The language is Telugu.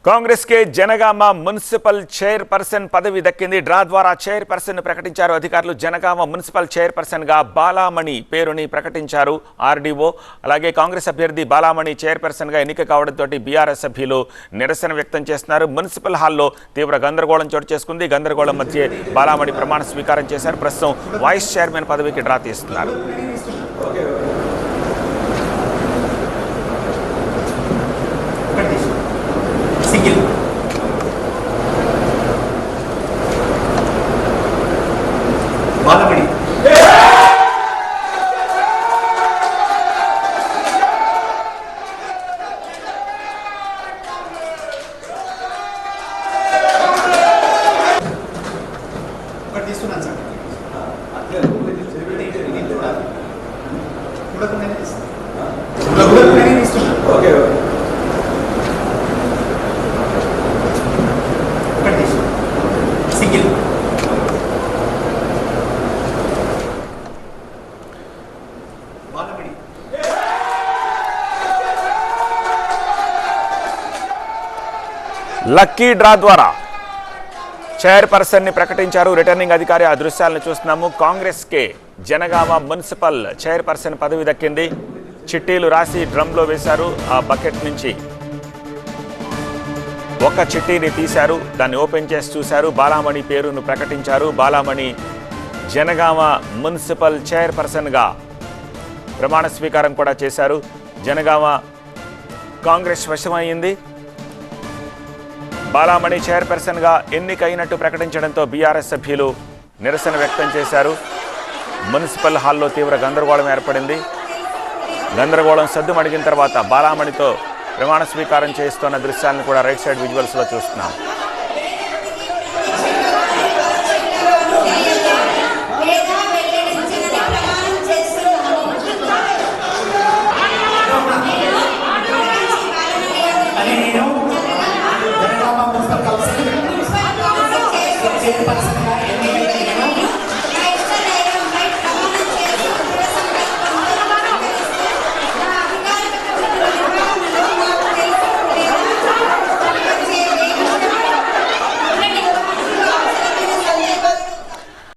కాంగ్రెస్ కే జనగామ మున్సిపల్ చైర్పర్సన్ పదవి దక్కింది. డ్రా ద్వారా చైర్పర్సన్ ప్రకటించారు అధికారులు. జనగామ మున్సిపల్ చైర్పర్సన్ గా బాలామణి పేరుని ప్రకటించారు ఆర్డీఓ. అలాగే కాంగ్రెస్ అభ్యర్థి బాలామణి చైర్పర్సన్ గా ఎన్నిక కావడంతో బీఆర్ఎస్ సభ్యులు నిరసన వ్యక్తం చేస్తున్నారు. మున్సిపల్ హాల్లో తీవ్ర గందరగోళం చోటు చేసుకుంది. గందరగోళం మధ్య బాలామణి ప్రమాణ స్వీకారం చేశారు. ప్రస్తుతం వైస్ చైర్మన్ పదవికి డ్రా తీస్తున్నారు. బాలమణి ఒకటి తీసుకున్నాను సార్. ఓకే ఒకటి సింగిల్ లక్కీ డ్రా ద్వారా చైర్పర్సన్ ని ప్రకటించారు రిటర్నింగ్ అధికారి. ఆ దృశ్యాలను చూస్తున్నాము. కాంగ్రెస్ కే జనగామ మున్సిపల్ చైర్పర్సన్ పదవి దక్కింది. చిట్టీలు రాసి డ్రమ్లో వేశారు. ఆ బకెట్ నుంచి ఒక చిట్టీని తీశారు. దాన్ని ఓపెన్ చేసి చూశారు. బాలామణి పేరును ప్రకటించారు. బాలామణి జనగామ మున్సిపల్ చైర్పర్సన్గా ప్రమాణ స్వీకారం కూడా చేశారు. జనగామ కాంగ్రెస్ వశమైంది. బాలామణి చైర్పర్సన్గా ఎన్నికైనట్టు ప్రకటించడంతో బీఆర్ఎస్ సభ్యులు నిరసన వ్యక్తం చేశారు. మున్సిపల్ హాల్లో తీవ్ర గందరగోళం ఏర్పడింది. గందరగోళం సద్దుమణిగిన తర్వాత బాలామణితో ప్రమాణ స్వీకారం చేస్తున్న దృశ్యాలను కూడా రైట్ సైడ్ విజువల్స్లో చూస్తున్నాం. చైర్పర్సన్